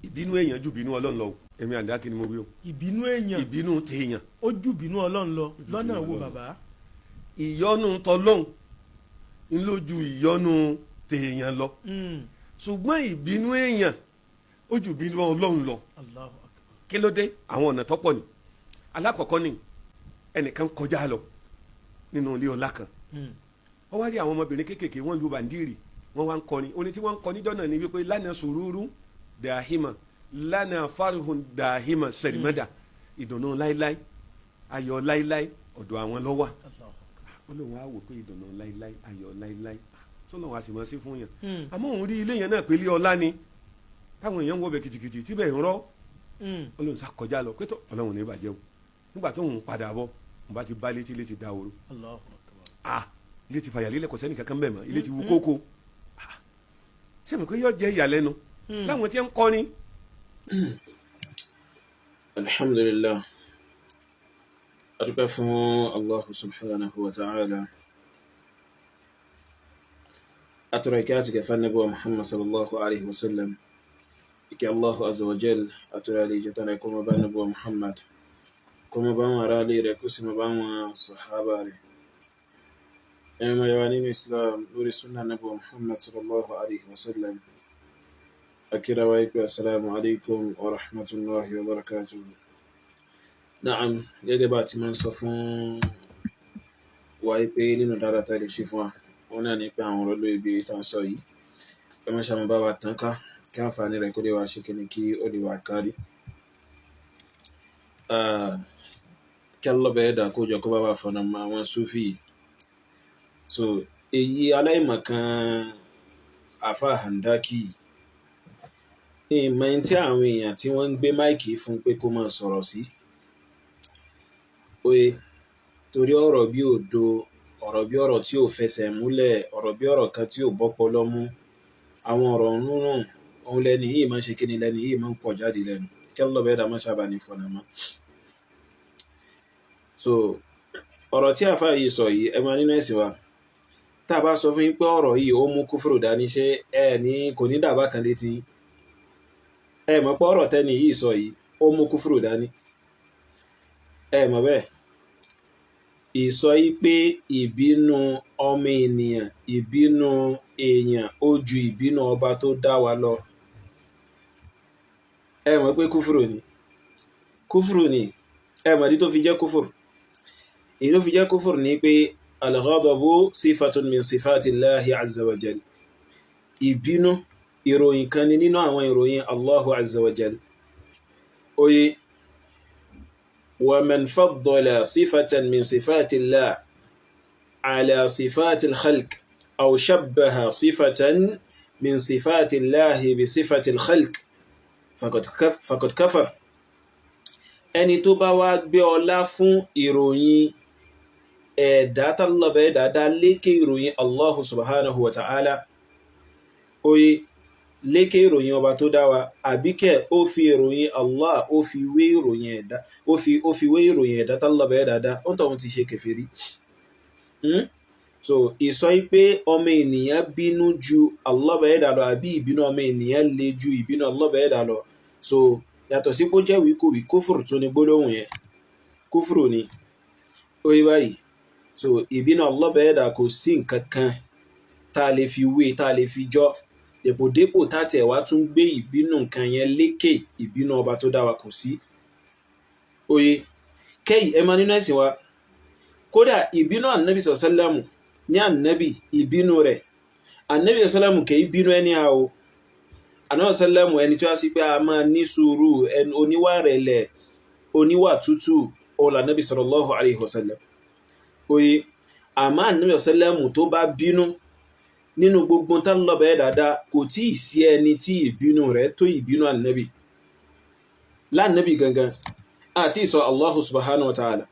ìbínú èèyàn ju ìbínú Ọlọ́run lọ èmi àǹdá kí ni mo wí o. ìbínú èèyàn ìbínú tèèyàn ó ju ìbínú Ọlọ́run lọ lọ́nà wo bàbá. ìyọ́nú tọlọ́hun ń ló ju ìyọ́nú tèèyàn lọ ṣùgbọ́n ìbínú èèyàn ó ju ìbínú Ọlọ́run lọ. Allahu Akbar. kí ló dé àwọn ọ̀nà tọ́pọ̀ ni alákọ̀ọ́kọ́ ni ẹnìkan kọjá lọ nínú ilé ọlá kan wọ́n wá rí àwọn ọmọbìnrin kéékèèké wọ́n lu bàndírì wọ́n wá ń kọrin orin tí wọ́n ń kọ níjọ́ náà ni wípé lánàá sùúrù dàhímà lánàá farihun dàhímà sẹ̀rìmẹ́dà ìdùnnú láíláí ayọ̀ láíláí ọ̀dọ̀ àwọn ló wà. ó lóun á wò pé ìdùnnú láíláí ayọ̀ láíláí sọ́nà wàá sì mọ́ sí fún yàn àmọ́ òun rí ilé yẹn náà pé ilé ọlá ni táwọn èèyàn ń wọ bẹ kìtìkìtì tíbẹ̀ ń rọ́ ó lóun sá kọjá lọ pé tó Ọlọ́run ní ìbàjẹ́ o nígbà tó ń padà bọ̀ n bá ti bá létí létí da ooru ilé ti fàyà lílẹ̀ kò sẹ́ni kankan bẹ́ẹ̀ mọ́ ilé ti wú kókó sẹ́mi pé yóò jẹ́ ìyàlẹ́nu láwọn tí ń kọrin. alhamdulillah adúpẹ́ fún Allah subhanahu wa ta'ala atọ́rọ ìkẹ́ àti kẹfà Ànábì wa Muhammad sallallahu alaihi wasallam ìkẹ́ Allah azza wa jal atọ́rọ alẹ́ ìjẹta rẹ̀ kó mọ́ bá Ànábì wa Muhammad kó mọ́ bá wọn ará lè rẹ̀ kó sì mọ́ bá wọn sàhábà rẹ̀ ẹ̀mọ̀ yawa nínú Islam lórí súnà Ànábì wa Muhammad sallallahu alaihi wasallam akira wa ikú assalamu alaikum wa rahmatullahi wa barakatuhu. Na'am, gẹ́gẹ́ bá ti máa ń sọ fún wa pé nínú dáadáa tá lè ṣe fún wa wọn náà ní pé àwọn ọ̀rọ̀ lórí ibi tá ń sọ yìí ẹ má ṣàmì bá wa tàn ká kí àǹfààní rẹ̀ kó lè wá ṣe kíni kí ó lè wá kárí. Kí alọ́bẹ̀ẹ́ dà kó jọ kó bá wà fọ̀nà mọ́ àwọn Súfì yìí. So èyí aláìmọ̀kan àfà Handaki ìmọ̀ tí àwọn èèyàn tí wọ́n ń gbé máìkì fún pé kó máa sọ̀rọ̀ sí oye torí ọ̀rọ̀ bí òdo ọ̀rọ̀ bí ọ̀rọ̀ tí ò fẹsẹ̀ múlẹ̀ ọ̀rọ̀ bí ọ̀rọ̀ kan tí ò bọ́pọlọ mú àwọn ọ̀rọ̀ rúnrún òun lẹ́ni yìí máa ń ṣe kí ni lẹ́ni yìí máa ń pọ̀ jáde lẹ́nu kí ọlọ́bẹ̀ dá máa sábà ní fọ̀nà mọ́. So ọ̀rọ̀ tí àfáà yìí sọ yìí ẹ máa nínú ẹ̀sìn wa tá a bá sọ fún yín pé ọ̀rọ̀ yìí ó mú kúfùrù dání ṣé ẹ ní kò ní dàbá kan létí ẹ mọ̀ pé ọ̀rọ̀ tẹ́ni yìí sọ yìí ó mú kúfùrù dání ẹ mọ̀ bẹ́ẹ̀ ìsọ yìí pé ìbínú ọmọ ènìyàn ìbínú èèyàn ó ju ìbínú ọba tó dá wa lọ ẹ mọ̀ pé kúfùrù ni ẹ mọ̀ dí tó fi jẹ́ kúfùrù èyí ló fi jẹ́ kúfùrù ní pé al-ghadabu sifatun min sifatillahi azza wa jal ìbínú ìròyìn kan ni nínú àwọn ìròyìn Allahu azza wa jal oye ومن فضل صفة من صفات الله على صفات الخلق أو شبه صفة من صفات الله بصفة الخلق فقد كفر ẹni tó bá wá gbé ọlá fún ìròyìn ẹ̀dá tálọ́bẹ̀ dáadáa lékè ìròyìn Allahu subhanahu wa ta'ala oye lékè ìròyìn ọba tó dá wa àbíkẹ́ ó fi ìròyìn Allah ó fi wé ìròyìn ẹ̀dá ó fi wé ìròyìn ẹ̀dá tálọ́bẹ̀ dáadáa ó tọ̀hún ti ṣe kèfèrí. So ìsọ pé ọmọ ènìyàn bínú ju Allah bẹ̀ dà lọ àbí ìbínú ọmọ ènìyàn le ju ìbínú Allah bẹ̀ dà lọ so yàtọ̀ sí kó jẹ́ wíkúwí kúfùrù tó ní gbólóhùn yẹn kúfùrù ni ó yí báyìí so ìbínú Allah bẹ̀ dà kò sí nǹkan kan tá a lè fi wé tá a lè fi jọ dèpòdépò táti ẹ̀wá tún gbé ìbínú nǹkan yẹn lékè ìbínú ọba tó dá wa kò sí oye kẹ́yì ẹ máa nínú ẹ̀sìn wa kódà ìbínú ànábì sọ̀sẹ́lẹ̀mù ní ànábì ìbínú rẹ̀ ànábì sọ̀sẹ́lẹ̀mù kẹ́ ìbínú ẹni àwò ànábì sọ̀sẹ́lẹ̀mù ẹni tó wá sí pé a máa ní sùúrù oníwà rẹ̀lẹ̀ oníwà tútù ọ̀là ànábì sallallahu alaihi wasallam oye àmọ́ ànábì sọ̀sẹ́lẹ̀mù tó bá bínú nínú gbogbo tán lọ́bẹ̀ẹ́ dáadáa kò tí ì sí ẹni tí ìbínú rẹ̀ tó ìbínú ànábì lánàbì gangan àti ìsọ Allahu subhanahu wa ta'ala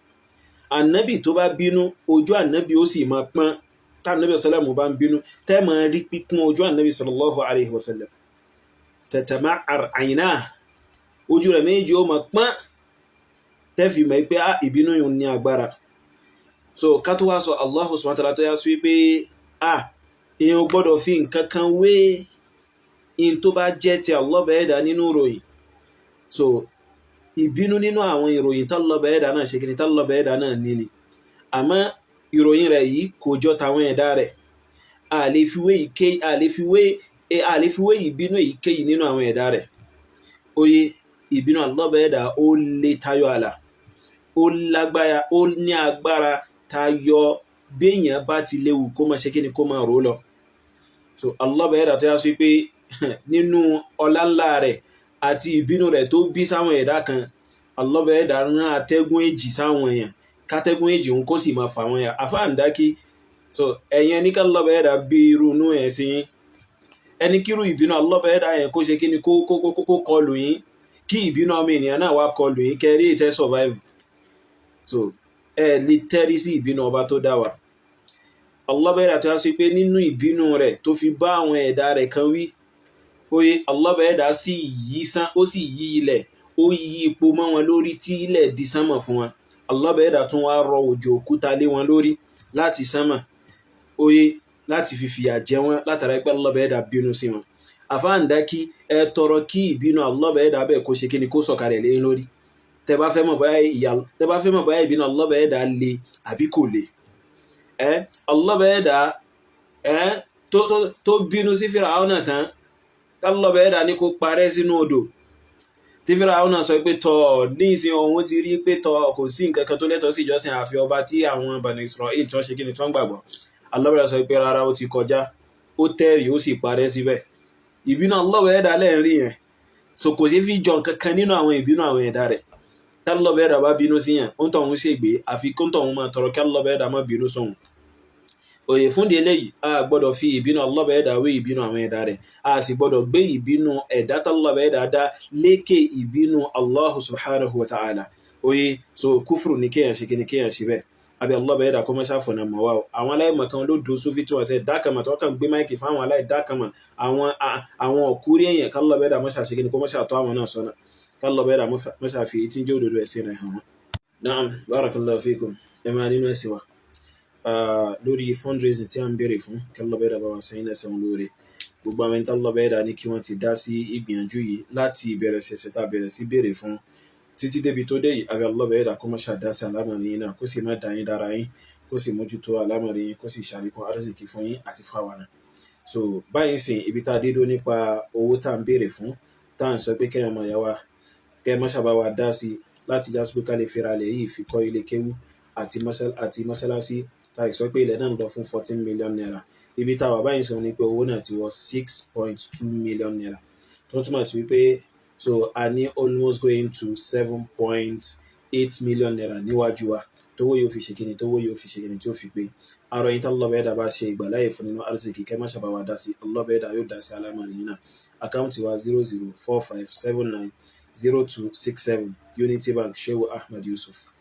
ànábì tó bá bínú ojú ànábì ó sì máa pọ́n tánàbì sallallahu bá ń bínú tẹ́ máa rí pípọ́n ojú ànábì sallallahu alaihi wasallam tatama'ar aynah ojú rẹ̀ méjì ó máa pọ́n tẹ́ fi mọ̀ pé ìbínú yìí ní agbára so ká tó wá sọ Allahu subhanahu wa ta'ala tó yá sí pé èèyàn gbọ́dọ̀ fi nǹkan kan wé in tó bá jẹ́ ti Allah Ọba ẹ̀dá nínú ìròyìn so ìbínú nínú àwọn ìròyìn tí Allah Ọba ẹ̀dá náà ṣe kí ni tí Allah Ọba ẹ̀dá náà ní ni àmọ́ ìròyìn rẹ̀ yìí kò jọ tàwọn ẹ̀dá rẹ̀ a lè fi wé ìbínú èyíkéyìí nínú àwọn ẹ̀dá rẹ̀ oye ìbínú Allah Ọba ẹ̀dá ó lè tayọ àlà ó lágbára ó ní agbára tayọ béèyàn bá ti léwu kó máa ṣe kí ni kó máa rò lọ so Allah Ọba ẹ̀dá tó yá sí pé nínú ọlá ńlá rẹ̀ àti ìbínú rẹ̀ tó bí sáwọn ẹ̀dá kan Allah Ọba ẹ̀dá rán atẹ́gùn èjì sáwọn èèyàn kátẹ́gùn èjì òun kó sì máa fà wọ́n yà àfáàndákí so ẹ̀yẹn ní ká Allah Ọba ẹ̀dá bí irú inú ẹ̀ sí ẹni kírú ìbínú Allah Ọba ẹ̀dá yẹn kó ṣe kí ni kó kọlù yín kí ìbínú ọmọ ènìyàn náà wá kọlù yín kẹrí ìtẹ́ survive so ẹ lè tẹ́rí sí ìbínú ọba tó dá wa Allah Ọba ẹ̀dá tó yá sí pé nínú ìbínú rẹ̀ tó fi bá àwọn ẹ̀dá rẹ̀ kan wí oye Allah Ọba ẹ̀dá sì yí ilẹ̀ ó yí ipò mọ́ wọn lórí tí ilẹ̀ di sánmọ̀ fún wọn Allah Ọba ẹ̀dá tún wá rọ òjò òkúta lé wọn lórí láti sánmọ̀ oye láti fi fìyà jẹ wọn látara pé Allah Ọba ẹ̀dá bínú sí wọn àfáàndákí ẹ tọrọ kí ìbínú Allah Ọba ẹ̀dá bẹ́ẹ̀ kó ṣe kí ni kó sọ̀kalẹ̀ lé lórí tẹ bá fẹ́ mọ̀ bóyá ìbínú Allah Ọba ẹ̀dá le àbí kò le Allah Ọba ẹ̀dá tó bínú sí Fíráúnà tán Allah Ọba ẹ̀dá ní kó parẹ́ sínú odò tí Fíráúnà sọ pé tọ́ ní ìsìn ohun ti rí pé tọ́ kò sí nǹkan kan tó lẹ́tọ̀ọ́ sí ìjọsìn àfi ọba tí àwọn Bani Israel tí wọ́n ṣe kí ni tí wọ́n gbàgbọ́ Allah Ọba ẹ̀dá sọ pé rárá ó ti kọjá ó tẹ́rì ó sì parẹ́ síbẹ̀ ìbínú Allah Ọba ẹ̀dá lẹ́ẹ̀rí yẹn so kò sí fi jọ nǹkan kan nínú àwọn ìbínú àwọn ẹ̀dá rẹ̀ tí Allah Ọba ẹ̀dá bá bínú sí yàn ó ń tọ̀hún ṣègbè àfi kó ń tọ̀hún máa tọrọ kí Allah Ọba ẹ̀dá má bínú sóhun òye fún di eléyìí a gbọ́dọ̀ fi ìbínú Allah Ọba ẹ̀dá wé ìbínú àwọn ẹ̀dá rẹ̀ a sì gbọ́dọ̀ gbé ìbínú ẹ̀dá tí Allah Ọba ẹ̀dá dá lékè ìbínú Allah subhanahu wa ta'ala òye so kúfùrù ní kéèyàn ṣe kíni kéèyàn ṣe bẹ́ẹ̀ àbí Allah Ọba ẹ̀dá kó mọ́ ṣàfọ̀nà mọ́ wa o àwọn aláìmọ̀ kan ló dùn sófì tí wọ́n ti dákàmà tí wọ́n kàn gbé máìkì fún àwọn aláìdákàmà àwọn ọ̀kúrí èèyàn kí Allah Ọba ẹ̀dá mọ́ ṣàṣe kíni kó mọ́ ṣàtọ́ àwọn náà sọ́nà kí Allah Ọba ẹ̀dá mọ́ ṣàfi tí ń jẹ́ òdodo ẹ̀sìn rẹ̀ hàn wọ́n. Naam barakallahu fikum ẹ máa nínú ẹ̀sìn wa lórí fundraising tí a ń béèrè fún kí Allah Ọba ẹ̀dá bá wa sẹ́yìn lẹ́sẹ̀ wọn lóore gbogbo àwọn ẹni tí Allah Ọba ẹ̀dá ní kí wọ́n ti dá sí ìgbìyànjú yìí láti ìbẹ̀rẹ̀ ṣẹ̀ṣẹ̀ tá a bẹ̀rẹ̀ sí béèrè fún títí débi tó dé yìí àbí Allah Ọba ẹ̀dá kó má ṣàdá sí àlámọ̀rí yín náà kó sì má dá yín dára yín kó sì mójútó àlámọ̀rí yín kó sì ṣàlékún arzikì fún yín àti fún àwa náà so báyìí sìn ibi tá a dé dó nípa owó tá à ń béèrè fún tá à ń sọ pé kẹ́yàn máa yá wa kẹ́ má ṣàbá wa dá sí láti já sí pé ká lè fi ralẹ̀ yìí fi kọ́ ilé kéwú àti mọ́sálásí tá ìsọ pé ilẹ̀ náà ń lọ fún 14 million naira ibi tá a wà báyìí sọ ní pé owó náà ti wọ 6.2 million naira tó túmọ̀ sí wípé so a ní almost going to 7.8 million naira níwájú wa tówó yóò fi ṣe kíni tí ó fi pé àrò yìí tí Allah Ọba ẹ̀dá bá ṣe ìgbàláyè fún nínú arzikì kẹ́ má ṣàbá wa dá sí Allah Ọba ẹ̀dá yóò dá sí alámọ̀rí yìí náà àkáǹtì wa 0045790267 Unity Bank Shehu Ahmed Yusuf.